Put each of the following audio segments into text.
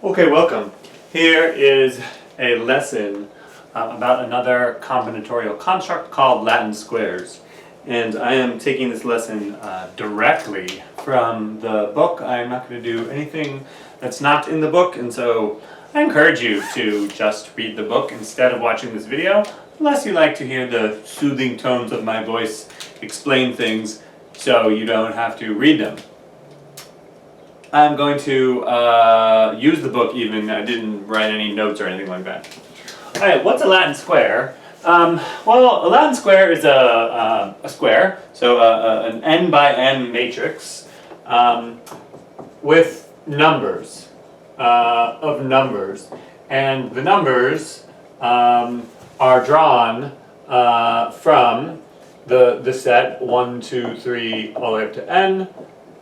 Okay, welcome. Here is a lesson about another combinatorial construct called Latin squares. And I am taking this lesson directly from the book. I'm not going to do anything that's not in the book, and so I encourage you to just read the book instead of watching this video, unless you like to hear the soothing tones of my voice explain things so you don't have to read them. I'm going to use the book even. I didn't write any notes or anything like that. Alright, what's a Latin square? Well, a Latin square is a square, so an n by n matrix with numbers, of numbers. And the numbers are drawn from the set 1, 2, 3, all the way up to n,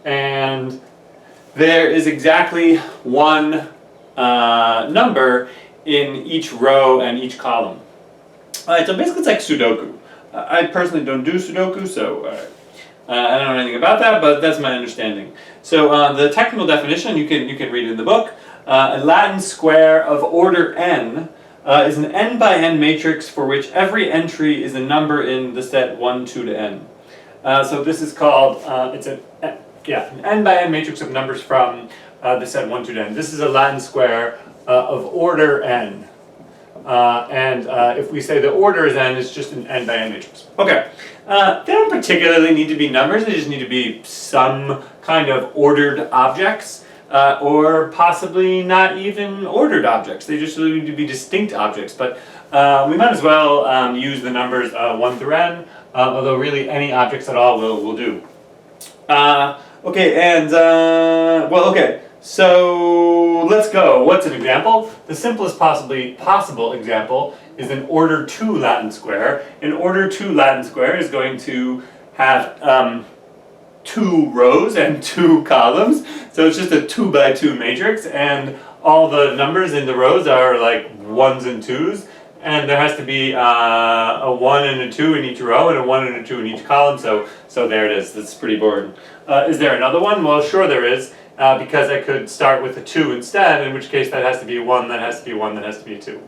and there is exactly one number in each row and each column. Alright, so basically it's like Sudoku. I personally don't do Sudoku, so I don't know anything about that, but that's my understanding. So the technical definition you can read in the book. A Latin square of order n is an n by n matrix for which every entry is a number in the set 1, 2 to n. So this is called, an n by n matrix of numbers from the set 1, 2 to n. This is a Latin square of order n. If we say the order is n, it's just an n by n matrix. Okay, they don't particularly need to be numbers, they just need to be some kind of ordered objects, or possibly not even ordered objects. They just really need to be distinct objects, but we might as well use the numbers 1 through n, although really any objects at all will do. So let's go. What's an example? The simplest possible example is an order 2 Latin square. An order 2 Latin square is going to have 2 rows and 2 columns. So it's just a 2 by 2 matrix, and all the numbers in the rows are like 1s and 2s. And there has to be a 1 and a 2 in each row and a 1 and a 2 in each column, so there it is. That's pretty boring. Is there another one? Well, sure there is, because I could start with a 2 instead, in which case that has to be a 1, that has to be a 1, that has to be a 2.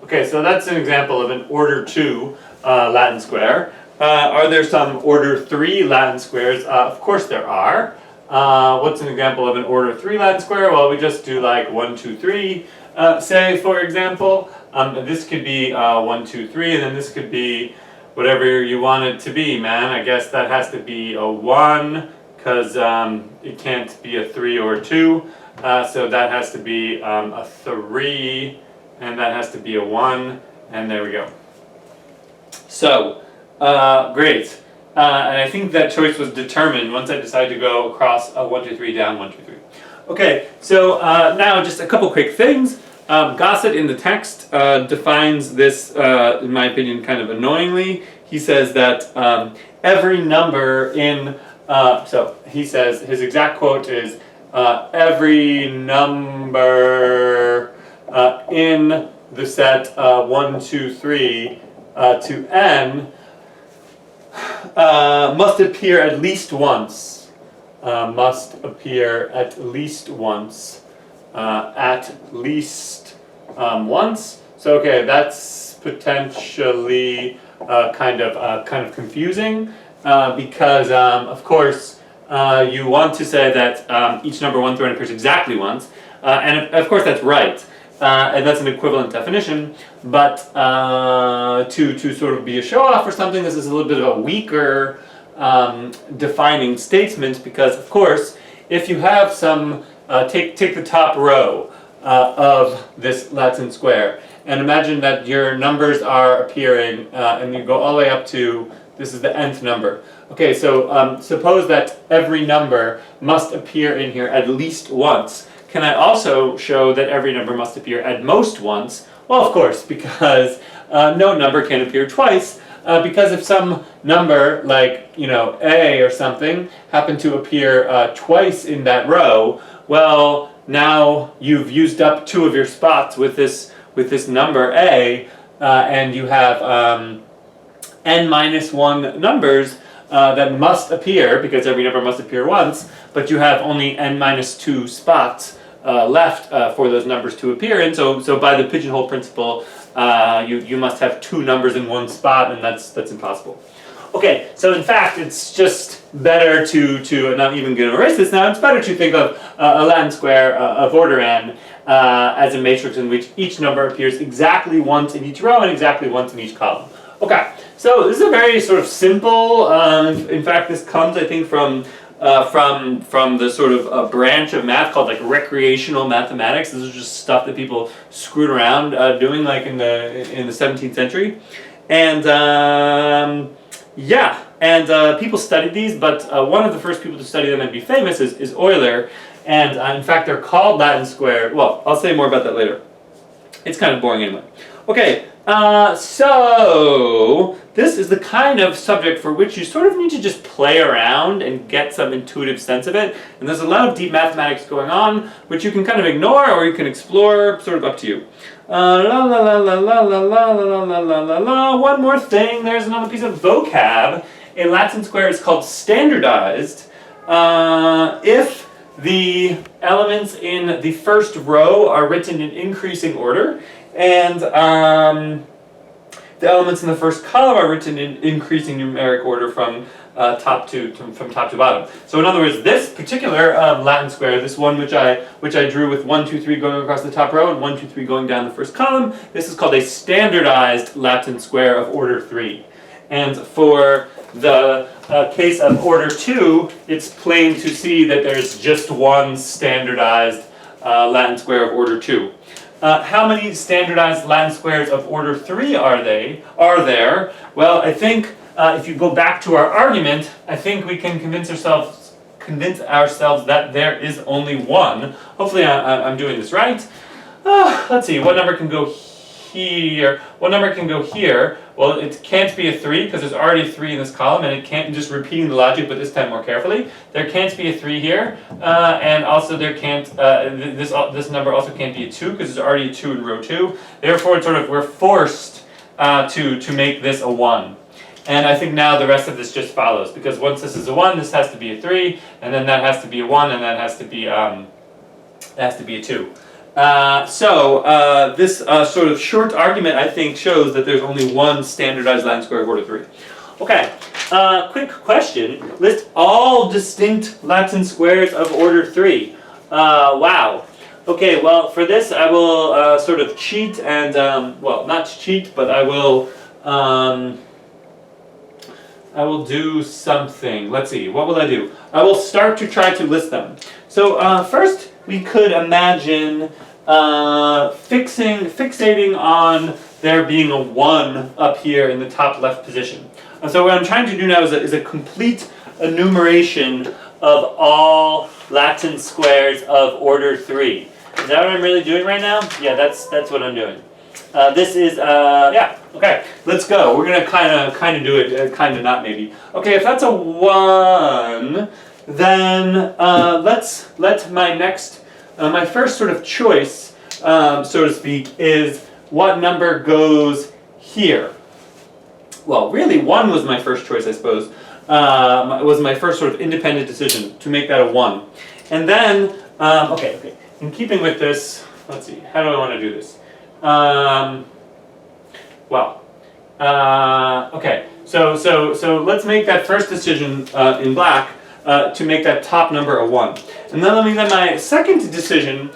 Okay, so that's an example of an order 2 Latin square. Are there some order 3 Latin squares? Of course there are. What's an example of an order 3 Latin square? Well, we just do like 1, 2, 3, say, for example. This could be 1, 2, 3, and then this could be whatever you want it to be, man. I guess that has to be a 1, because it can't be a 3 or a 2. So that has to be a 3, and that has to be a 1, and there we go. So, great. And I think that choice was determined once I decided to go across 1, 2, 3, down 1, 2, 3. Okay, so now just a couple quick things. Gossett in the text defines this, in my opinion, kind of annoyingly. He says that every number in, so he says, his exact quote is, every number in the set 1, 2, 3 to n must appear at least once. Must appear at least once. At least once. So okay, that's potentially kind of confusing because of course you want to say that each number 1 through n appears exactly once, and of course that's right, and that's an equivalent definition. But to sort of be a show-off or something, this is a little bit of a weaker defining statement, because of course if you have some take the top row of this Latin square, and imagine that your numbers are appearing, and you go all the way up to, this is the nth number. Okay, so suppose that every number must appear in here at least once. Can I also show that every number must appear at most once? Well, of course, because no number can appear twice, because if some number, like, A or something, happen to appear twice in that row, well, now you've used up 2 of your spots with this number A, and you have n minus 1 numbers that must appear, because every number must appear once, but you have only n minus 2 spots left for those numbers to appear in. So by the pigeonhole principle, you must have two numbers in one spot, and that's impossible. Okay, so in fact, it's just better to I'm not even going to erase this now, it's better to think of a Latin square of order n as a matrix in which each number appears exactly once in each row and exactly once in each column. Okay, so this is a very sort of simple, in fact this comes I think from the sort of branch of math called like recreational mathematics. This is just stuff that people screwed around doing like in the 17th century. And yeah, and people studied these, but one of the first people to study them and be famous is Euler, and in fact they're called Latin square. Well, I'll say more about that later. It's kind of boring anyway. Okay, so this is the kind of subject for which you sort of need to just play around and get some intuitive sense of it, and there's a lot of deep mathematics going on, which you can kind of ignore or you can explore, sort of up to you. One more thing, there's another piece of vocab. A Latin square is called standardized if the elements in the first row are written in increasing order, and the elements in the first column are written in increasing numeric order from top to bottom. So in other words, this particular Latin square, this one which I drew with 1, 2, 3 going across the top row and 1, 2, 3 going down the first column, this is called a standardized Latin square of order 3. And for the case of order 2, it's plain to see that there's just one standardized Latin square of order 2. How many standardized Latin squares of order 3 are there? Well, I think if you go back to our argument, I think we can convince ourselves that there is only one. Hopefully I'm doing this right. Let's see, what number can go here? What number can go here? Well, it can't be a 3 because there's already 3 in this column, and it can't, just repeating the logic but this time more carefully, there can't be a 3 here, and also there can't, this number also can't be a 2 because there's already a 2 in row 2. Therefore, it's we're forced to make this a 1. And I think now the rest of this just follows, because once this is a 1, this has to be a 3, and then that has to be a 1, and that has to be a 2. This sort of short argument, I think, shows that there's only one standardized Latin square of order 3. Okay, quick question. List all distinct Latin squares of order 3. Wow. Okay, well, for this I will sort of cheat and, well, not cheat, but I will do something. Let's see, what will I do? I will start to try to list them. So first we could imagine fixating on there being a 1 up here in the top left position. And so what I'm trying to do now is a complete enumeration of all Latin squares of order 3. Is that what I'm really doing right now? Yeah, that's what I'm doing. This is, yeah, okay, let's go. We're going to kind of do it, kind of not maybe. Okay, if that's a 1, then let my first sort of choice, so to speak, is what number goes here. Well, really 1 was my first choice, I suppose. It was my first sort of independent decision to make that a 1. And then, okay, in keeping with this, let's see, how do I want to do this? Okay, so let's make that first decision in black to make that top number a 1. And then let my second decision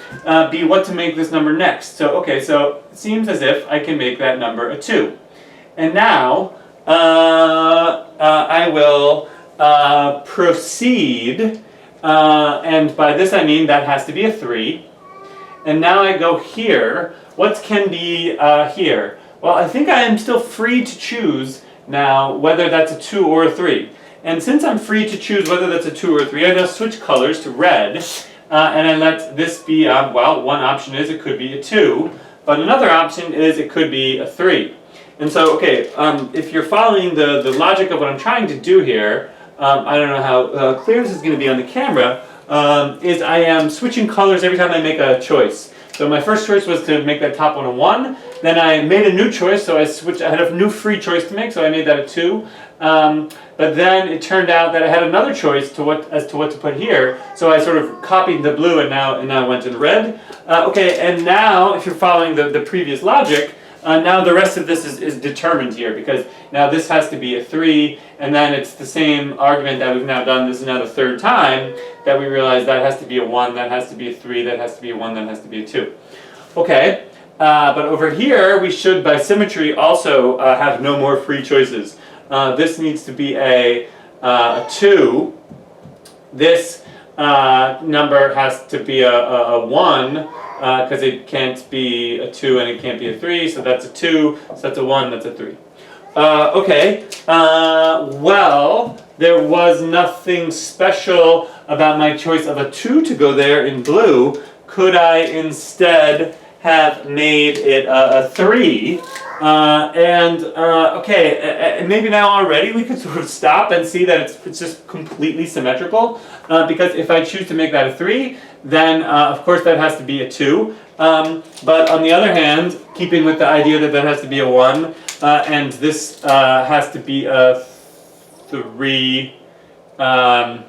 be what to make this number next. So, okay, so it seems as if I can make that number a 2. And now I will proceed, and by this I mean that has to be a 3. And now I go here. What can be here? Well, I think I am still free to choose now whether that's a 2 or a 3. And since I'm free to choose whether that's a 2 or a 3, I now switch colors to red, and I let this be, well, one option is it could be a 2, but another option is it could be a 3. And so, okay, if you're following the logic of what I'm trying to do here, I don't know how clear this is going to be on the camera, is I am switching colors every time I make a choice. So my first choice was to make that top one a 1. Then I made a new choice, so I had a new free choice to make, so I made that a 2. but then it turned out that I had another choice as to what to put here. So I sort of copied the blue and now went in red. Okay, and now if you're following the previous logic, now the rest of this is determined here, because now this has to be a 3, and then it's the same argument that we've now done. This is now the third time that we realize that has to be a 1, that has to be a 3, that has to be a 1, that has to be a 2. Okay, but over here we should, by symmetry, also have no more free choices. This needs to be a 2. This number has to be a 1, because it can't be a 2 and it can't be a 3, so that's a 2, so that's a 1, that's a 3. Okay, well, there was nothing special about my choice of a 2 to go there in blue. Could I instead have made it a 3? Okay, maybe now already we could sort of stop and see that it's just completely symmetrical, because if I choose to make that a 3, then of course that has to be a 2, but on the other hand, keeping with the idea that that has to be a 1, and this has to be a 3, oh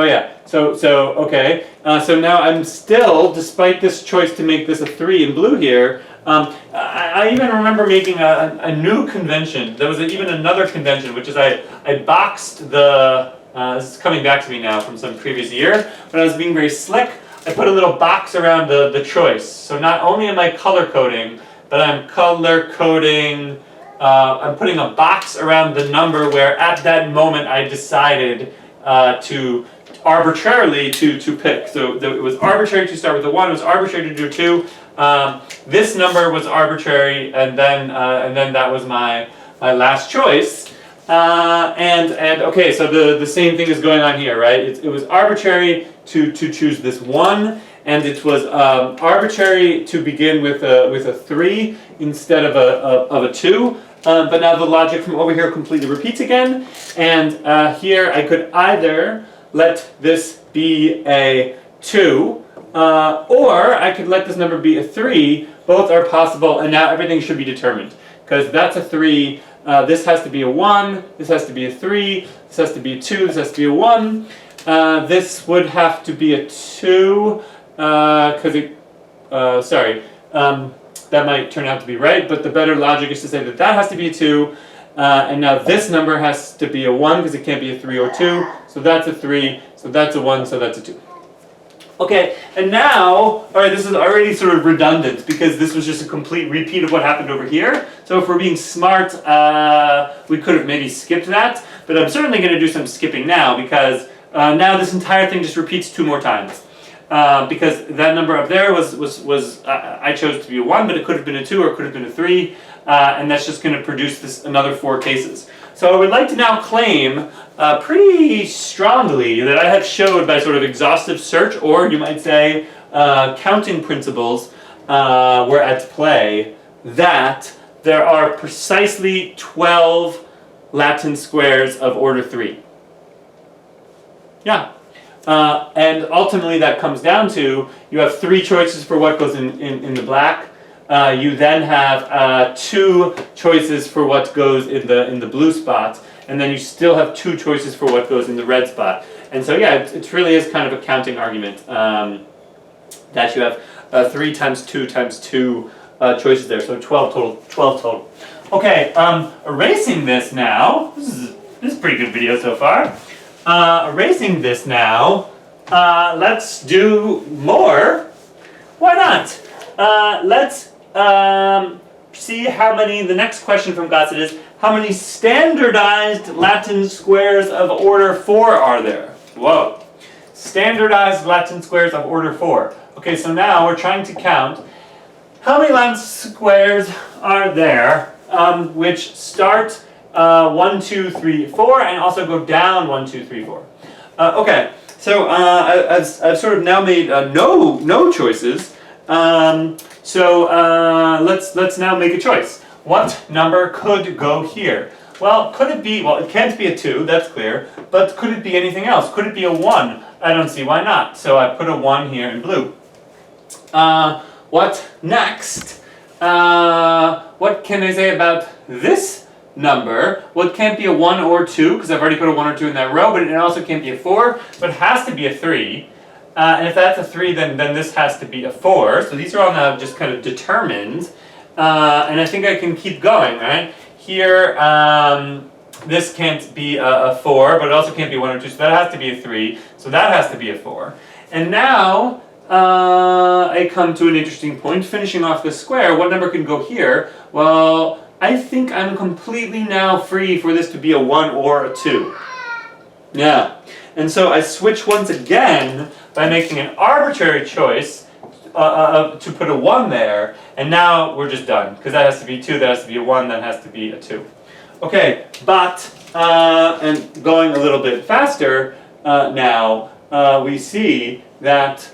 yeah, so okay, so now I'm still, despite this choice to make this a 3 in blue here, I even remember making a new convention. There was even another convention, which is I boxed the, this is coming back to me now from some previous year, when I was being very slick, I put a little box around the choice. So not only am I color coding, but I'm color coding, I'm putting a box around the number where at that moment I decided to arbitrarily to pick. So it was arbitrary to start with a 1, it was arbitrary to do 2. This number was arbitrary, and then that was my last choice. And okay, so the same thing is going on here, right? It was arbitrary to choose this 1, and it was arbitrary to begin with a 3 instead of a 2. But now the logic from over here completely repeats again, and here I could either let this be a 2, or I could let this number be a 3. Both are possible, and now everything should be determined. Because that's a 3, this has to be a 1, this has to be a 3, this has to be a 2, this has to be a 1. This would have to be a 2, because that might turn out to be right, but the better logic is to say that that has to be a 2, and now this number has to be a 1 because it can't be a 3 or 2, so that's a 3, so that's a 1, so that's a 2. Okay, and now, alright, this is already sort of redundant because this was just a complete repeat of what happened over here. So if we're being smart, we could have maybe skipped that, but I'm certainly going to do some skipping now because now this entire thing just repeats 2 more times. Because that number up there was I chose to be a 1, but it could have been a 2 or it could have been a 3, and that's just going to produce another 4 cases. So I would like to now claim pretty strongly that I have showed by sort of exhaustive search, or you might say counting principles were at play, that there are precisely 12 Latin squares of order 3. Yeah. And ultimately that comes down to, you have 3 choices for what goes in the black. You then have 2 choices for what goes in the blue spot, and then you still have 2 choices for what goes in the red spot. And so yeah, it really is kind of a counting argument, that you have 3 times 2 times 2 choices there, so 12 total. Okay, erasing this now, this is a pretty good video so far. Erasing this now, let's do more. Why not? Let's see how many, the next question from Gossett is, how many standardized Latin squares of order 4 are there? Whoa. Standardized Latin squares of order 4. Okay, so now we're trying to count how many Latin squares are there, which start 1, 2, 3, 4, and also go down 1, 2, 3, 4. Okay, so I've sort of now made no choices. So let's now make a choice. What number could go here? Well, could it be? Well, it can't be a 2. That's clear. But could it be anything else? Could it be a 1? I don't see why not. So I put a 1 here in blue. What next? What can I say about this number, well, it can't be a 1 or 2, because I've already put a 1 or 2 in that row, but it also can't be a 4, but it has to be a 3. And if that's a 3, then this has to be a 4. So these are all now just kind of determined. And I think I can keep going, right? Here, this can't be a 4, but it also can't be 1 or 2, so that has to be a 3. So that has to be a 4. And now, I come to an interesting point, finishing off this square. What number can go here? Well, I think I'm completely now free for this to be a 1 or a 2. Yeah. And so I switch once again by making an arbitrary choice to put a 1 there, and now we're just done, because that has to be 2, that has to be a 1, that has to be a 2. Okay, but, and going a little bit faster now, we see that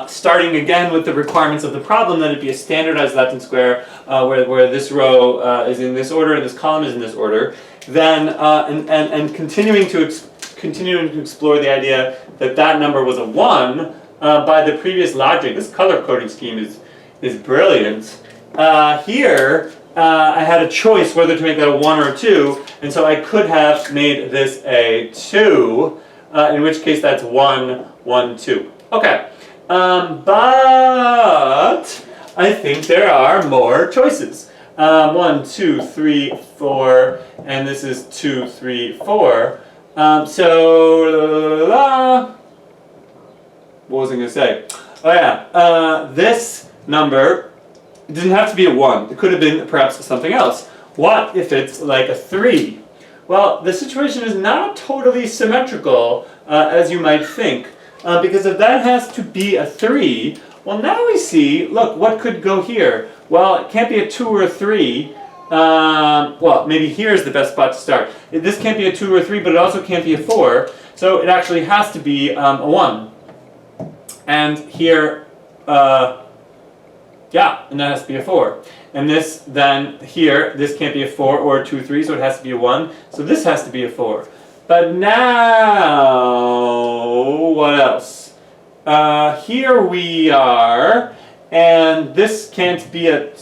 starting again with the requirements of the problem, that it be a standardized Latin square where this row is in this order and this column is in this order, then and continuing to explore the idea that that number was a 1 by the previous logic. This color coding scheme is brilliant. Here I had a choice whether to make that a 1 or a 2, and so I could have made this a 2, in which case that's 1, 1, 2. Okay. But I think there are more choices. 1, 2, 3, 4, and this is 2, 3, 4. What was I going to say? Oh yeah, this number didn't have to be a 1. It could have been perhaps something else. What if it's like a 3? Well, the situation is not totally symmetrical, as you might think. Because if that has to be a 3, well, now we see, look, what could go here? Well, it can't be a 2 or a 3. Well, maybe here's the best spot to start. This can't be a 2 or a 3, but it also can't be a 4. So it actually has to be a 1. And here, yeah, and that has to be a 4. And this, then, here, this can't be a 4 or a 2, 3, so it has to be a 1. So this has to be a 4. But now, what else? Here we are, and this can't be a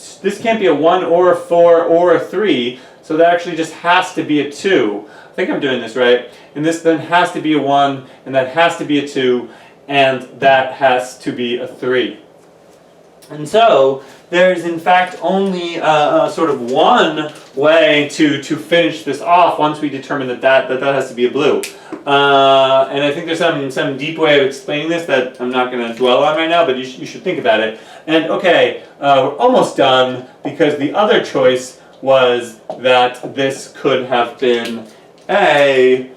1 or a 4 or a 3, so that actually just has to be a 2. I think I'm doing this right. And this then has to be a 1, and that has to be a 2, and that has to be a 3. And so, there's in fact only sort of one way to finish this off once we determine that has to be a blue. And I think there's some deep way of explaining this that I'm not going to dwell on right now, but you should think about it. And okay, we're almost done, because the other choice was that this could have been a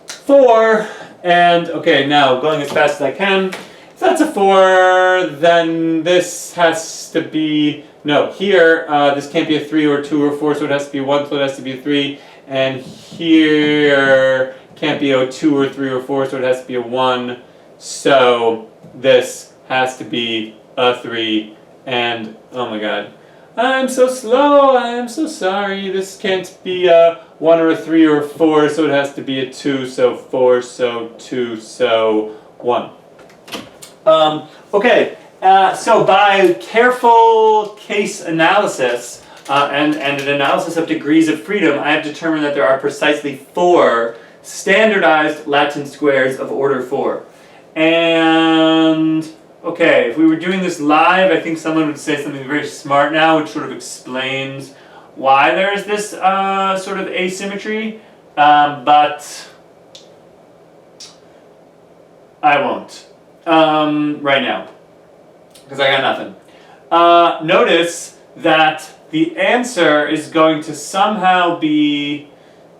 4. And okay, now going as fast as I can. If that's a 4, then this has to be, no, here, this can't be a 3 or 2 or 4, so it has to be a 1, so it has to be a 3. And here can't be a 2 or 3 or 4, so it has to be a 1. So this has to be a 3. And, oh my god, I'm so slow, I'm so sorry. This can't be a 1 or a 3 or a 4, so it has to be a 2, so 4, so 2, so 1. Okay, so by careful case analysis and an analysis of degrees of freedom, I have determined that there are precisely 4 standardized Latin squares of order 4. And, okay, if we were doing this live, I think someone would say something very smart now, which sort of explains why there's this sort of asymmetry, but I won't. Right now, because I got nothing. Notice that the answer is going to somehow be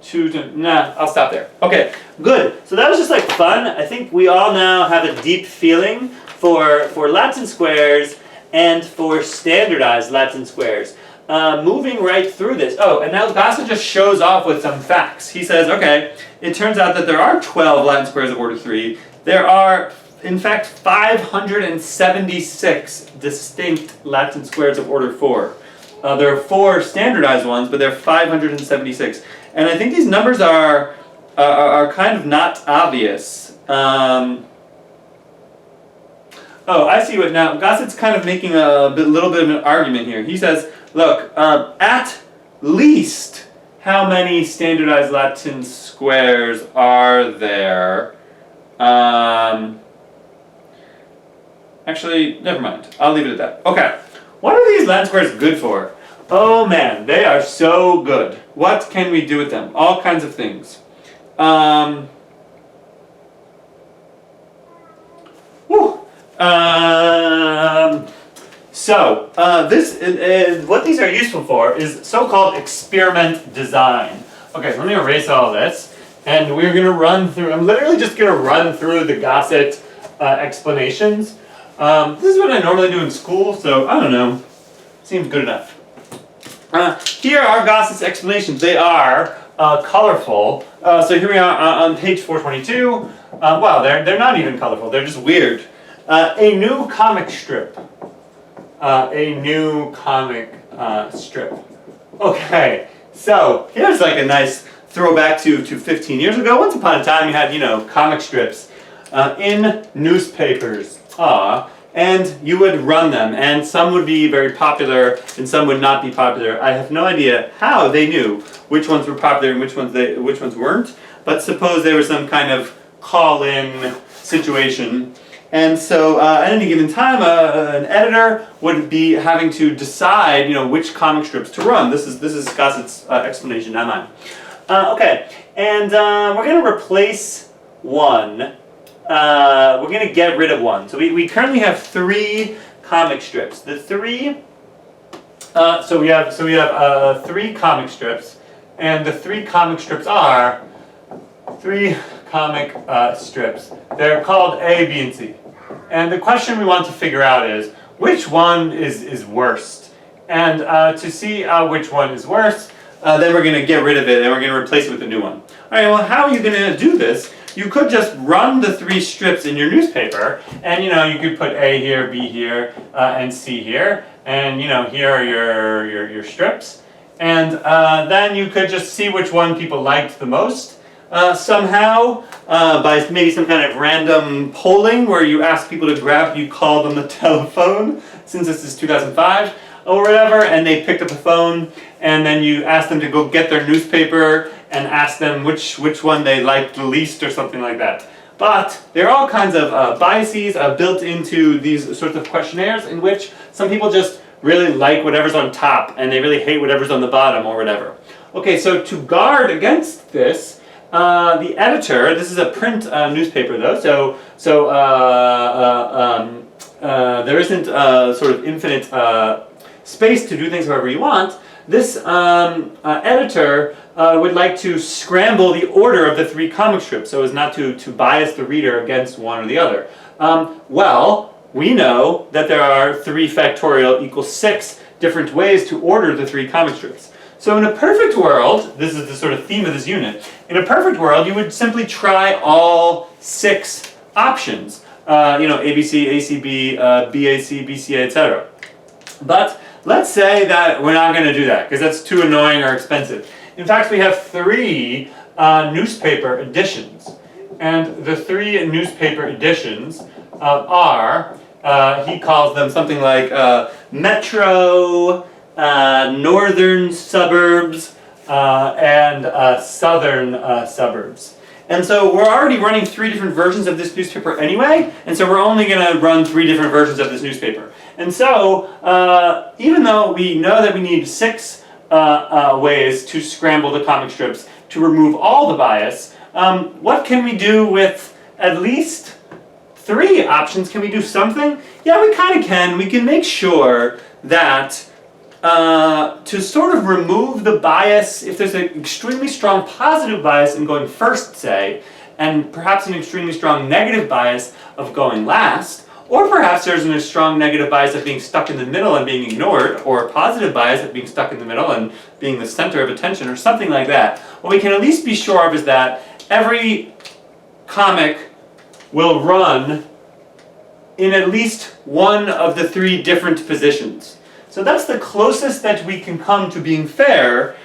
2 to, nah, I'll stop there. Okay, good. So that was just like fun. I think we all now have a deep feeling for Latin squares and for standardized Latin squares. Moving right through this. Oh, and now Gassa just shows off with some facts. He says, okay, it turns out that there are 12 Latin squares of order 3. There are in fact 576 distinct Latin squares of order 4. There are 4 standardized ones, but there are 576. And I think these numbers are kind of not obvious. Oh, I see what now. Gosset's kind of making a little bit of an argument here. He says, look, at least how many standardized lattice squares are there? Actually, never mind. I'll leave it at that. Okay. What are these lattice squares good for? Oh man, they are so good. What can we do with them? All kinds of things. What these are useful for is so-called experiment design. Okay, so let me erase all this, and we're going to run through, I'm literally just going to run through the Gossett explanations. This is what I normally do in school, so I don't know, seems good enough. Here are Gossett's explanations. They are colorful. So here we are on page 422. Well, they're not even colorful, they're just weird. A new comic strip. A new comic strip. Okay, so here's like a nice throwback to 15 years ago. Once upon a time you had, comic strips in newspapers. And you would run them, and some would be very popular and some would not be popular. I have no idea how they knew which ones were popular and which ones weren't, but suppose there was some kind of call-in situation. And so at any given time, an editor would be having to decide, which comic strips to run. This is Gossett's explanation, not mine. Okay, and we're going to replace one. We're going to get rid of one. So we currently have 3 comic strips. The 3. So we have 3 comic strips, and the 3 comic strips are 3 comic strips. They're called A, B, and C. And the question we want to figure out is which one is worst. And to see which one is worst, then we're going to get rid of it and we're going to replace it with a new one. All right. Well, how are you going to do this? You could just run the 3 strips in your newspaper, and you could put A here, B here, and C here, and here are your strips, and then you could just see which one people liked the most somehow by maybe some kind of random polling where you ask people to grab, you called on the telephone since this is 2005 or whatever, and they picked up the phone, and then you ask them to go get their newspaper and ask them which one they liked the least or something like that. But there are all kinds of biases built into these sorts of questionnaires in which some people just really like whatever's on top and they really hate whatever's on the bottom or whatever. Okay, so to guard against this, the editor, this is a print newspaper though, so there isn't sort of infinite space to do things however you want. This editor would like to scramble the order of the 3 comic strips so as not to bias the reader against one or the other. Well, we know that there are 3 factorial equals 6 different ways to order the 3 comic strips. So in a perfect world, this is the sort of theme of this unit, in a perfect world you would simply try all 6 options. ABC, ACB, BAC, BCA, etc. But let's say that we're not going to do that because that's too annoying or expensive. In fact, we have 3 newspaper editions. And the 3 newspaper editions are, he calls them something like Metro, Northern Suburbs, and Southern Suburbs. And so we're already running 3 different versions of this newspaper anyway, and so we're only going to run 3 different versions of this newspaper. And so, even though we know that we need 6 ways to scramble the comic strips to remove all the bias, what can we do with at least 3 options? Can we do something? Yeah, we kind of can. We can make sure that to sort of remove the bias, if there's an extremely strong positive bias in going first, say, and perhaps an extremely strong negative bias of going last, or perhaps there's a strong negative bias of being stuck in the middle and being ignored, or a positive bias of being stuck in the middle and being the center of attention, or something like that. What we can at least be sure of is that every comic will run in at least one of the 3 different positions. So that's the closest that we can come to being fair,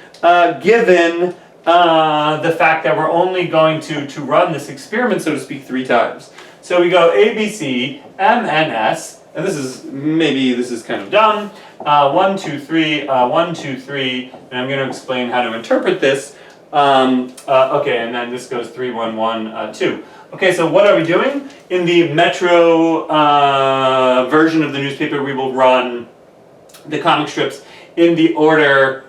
given the fact that we're only going to run this experiment, so to speak, 3 times. So we go ABC, M, N, S, and maybe this is kind of dumb. 1, 2, 3, 1, 2, 3, and I'm going to explain how to interpret this. Okay, and then this goes 3, 1, 1, 2. Okay, so what are we doing? In the Metro version of the newspaper, we will run the comic strips in the order.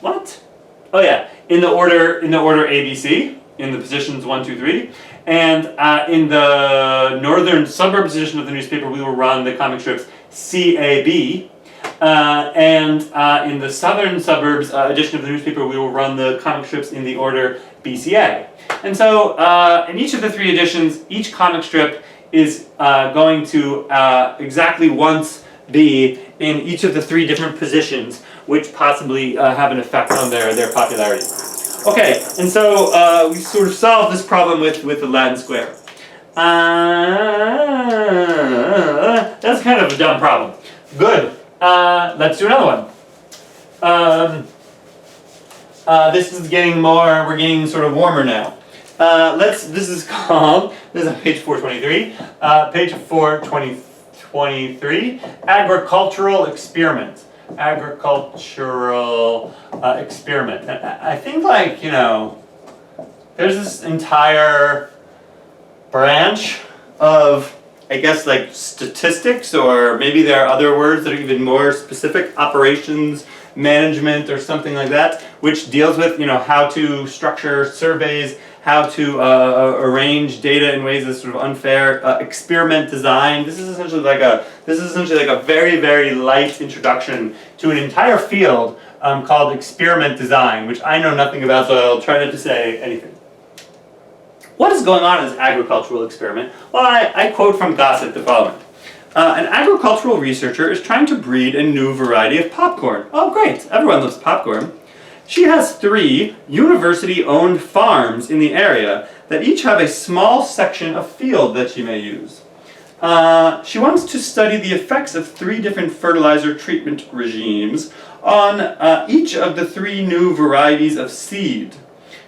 What? Oh yeah, in the order ABC, in the positions 1, 2, 3. And in the northern suburb position of the newspaper, we will run the comic strips CAB. And in the southern suburbs edition of the newspaper, we will run the comic strips in the order BCA. And so in each of the 3 editions, each comic strip is going to exactly once be in each of the 3 different positions, which possibly have an effect on their popularity. Okay, and so we sort of solved this problem with the Latin square. That's kind of a dumb problem. Good. Let's do another one. This is getting we're getting sort of warmer now. This is on page 423. Page 423, agricultural experiment. Agricultural experiment. I think, like, there's this entire branch of, I guess, like statistics, or maybe there are other words that are even more specific, operations management or something like that, which deals with, how to structure surveys, how to arrange data in ways that's sort of unfair, experiment design. This is essentially like a very, very light introduction to an entire field called experiment design, which I know nothing about, so I'll try not to say anything. What is going on in this agricultural experiment? Well, I quote from Gossett the following. An agricultural researcher is trying to breed a new variety of popcorn. Oh, great. Everyone loves popcorn. She has 3 university-owned farms in the area that each have a small section of field that she may use. She wants to study the effects of 3 different fertilizer treatment regimes on each of the 3 new varieties of seed.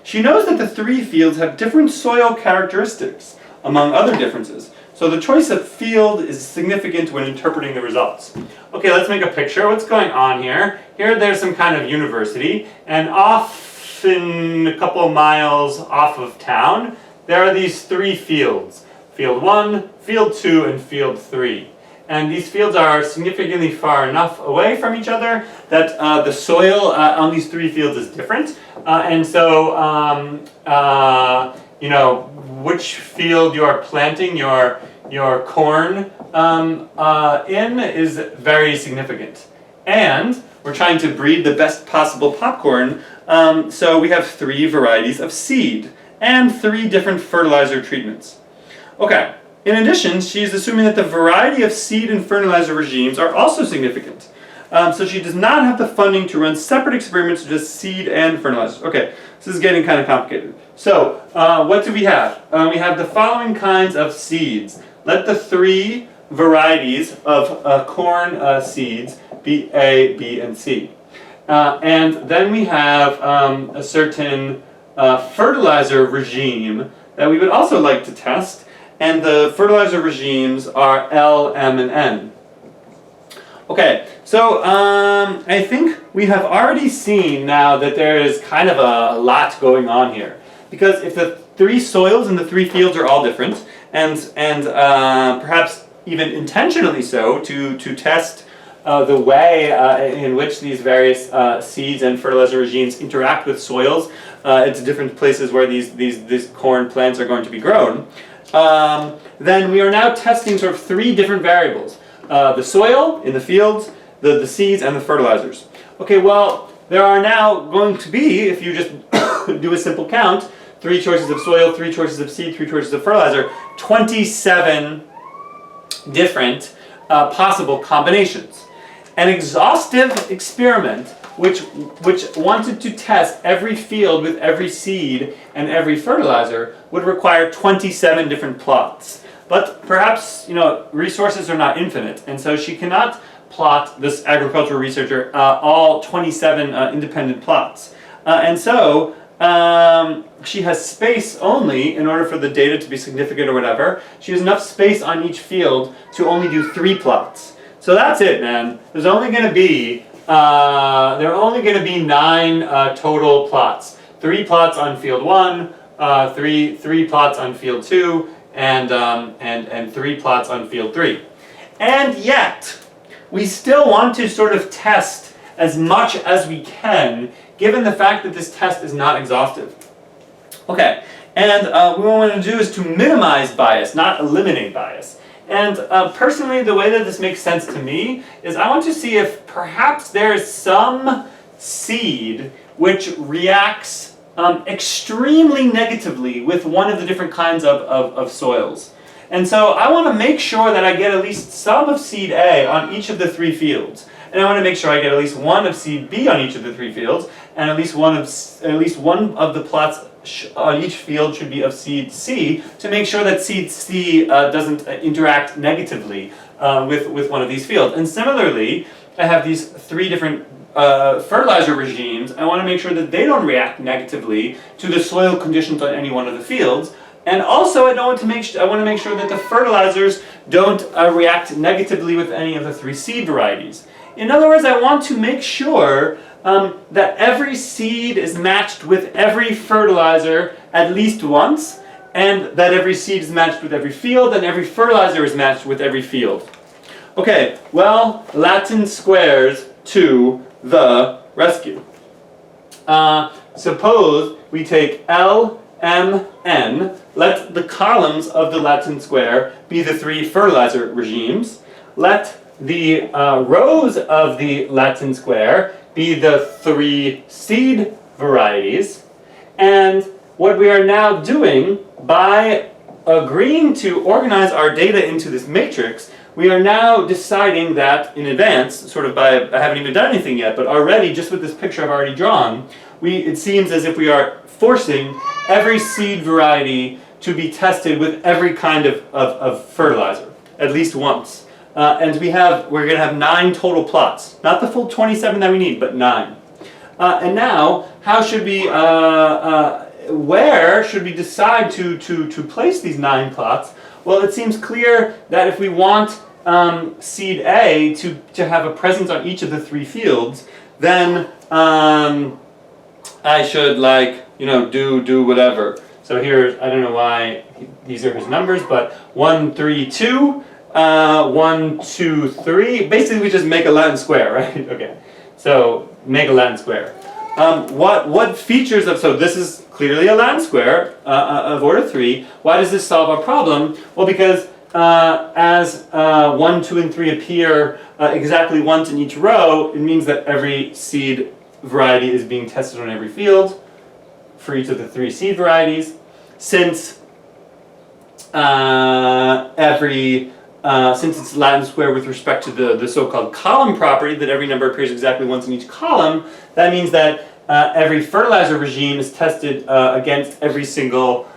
She knows that the 3 fields have different soil characteristics, among other differences. So the choice of field is significant when interpreting the results. Okay, let's make a picture. What's going on here? Here there's some kind of university, and off in a couple of miles off of town, there are these 3 fields. Field 1, Field 2, and Field 3. And these fields are significantly far enough away from each other that the soil on these 3 fields is different. And so, which field you are planting your corn in is very significant. And we're trying to breed the best possible popcorn, so we have 3 varieties of seed and 3 different fertilizer treatments. Okay, in addition, she's assuming that the variety of seed and fertilizer regimes are also significant. So she does not have the funding to run separate experiments with just seed and fertilizers. Okay, this is getting kind of complicated. So, what do we have? We have the following kinds of seeds. Let the 3 varieties of corn seeds be A, B, and C. And then we have a certain fertilizer regime that we would also like to test. And the fertilizer regimes are L, M, and N. Okay, so I think we have already seen now that there is kind of a lot going on here. Because if the 3 soils and the 3 fields are all different, and perhaps even intentionally so, to test the way in which these various seeds and fertilizer regimes interact with soils at different places where these corn plants are going to be grown, then we are now testing sort of 3 different variables. The soil in the fields, the seeds, and the fertilizers. Okay, well, there are now going to be, if you just do a simple count, 3 choices of soil, 3 choices of seed, 3 choices of fertilizer, 27 different possible combinations. An exhaustive experiment which wanted to test every field with every seed and every fertilizer would require 27 different plots. But perhaps, resources are not infinite, and so she cannot plot, this agricultural researcher, all 27 independent plots. And so she has space only in order for the data to be significant or whatever. She has enough space on each field to only do 3 plots. So that's it, man. There's only going to be there are only going to be 9 total plots. 3 plots on field 1, three plots on field 2, and 3 plots on field 3. And yet, we still want to sort of test as much as we can, given the fact that this test is not exhaustive. Okay, and what we want to do is to minimize bias, not eliminate bias. And personally, the way that this makes sense to me is I want to see if perhaps there's some seed which reacts extremely negatively with one of the different kinds of soils. And so I want to make sure that I get at least some of seed A on each of the 3 fields. And I want to make sure I get at least one of seed B on each of the 3 fields, and at least one of the plots on each field should be of seed C, to make sure that seed C doesn't interact negatively with one of these fields. And similarly, I have these 3 different fertilizer regimes. I want to make sure that they don't react negatively to the soil conditions on any one of the fields. And also, I want to make sure that the fertilizers don't react negatively with any of the 3 seed varieties. In other words, I want to make sure that every seed is matched with every fertilizer at least once, and that every seed is matched with every field, and every fertilizer is matched with every field. Okay, well, Latin squares to the rescue. Suppose we take L, M, N, let the columns of the Latin square be the 3 fertilizer regimes, let the rows of the Latin square be the 3 seed varieties, and what we are now doing by agreeing to organize our data into this matrix, we are now deciding that in advance, sort of by, I haven't even done anything yet, but already, just with this picture I've already drawn, it seems as if we are forcing every seed variety to be tested with every kind of fertilizer, at least once. And we're going to have 9 total plots. Not the full 27 that we need, but 9. And now, how should we, where should we decide to place these 9 plots? Well, it seems clear that if we want seed A to have a presence on each of the 3 fields, then I should, do whatever. So here, I don't know why these are his numbers, but 1, 3, 2. 1, 2, 3. Basically, we just make a Latin square, right? Okay. So make a Latin square. What features of, so this is clearly a Latin square of order 3. Why does this solve our problem? Well, because as 1, 2, and 3 appear exactly once in each row, it means that every seed variety is being tested on every field for each of the 3 seed varieties. Since since it's Latin square with respect to the so-called column property, that every number appears exactly once in each column, that means that every fertilizer regime is tested against every single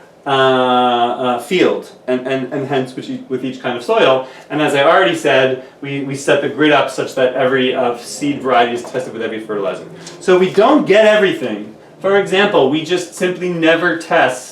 field, and hence with each kind of soil. And as I already said, we set the grid up such that every seed variety is tested with every fertilizer. So we don't get everything. For example, we just simply never test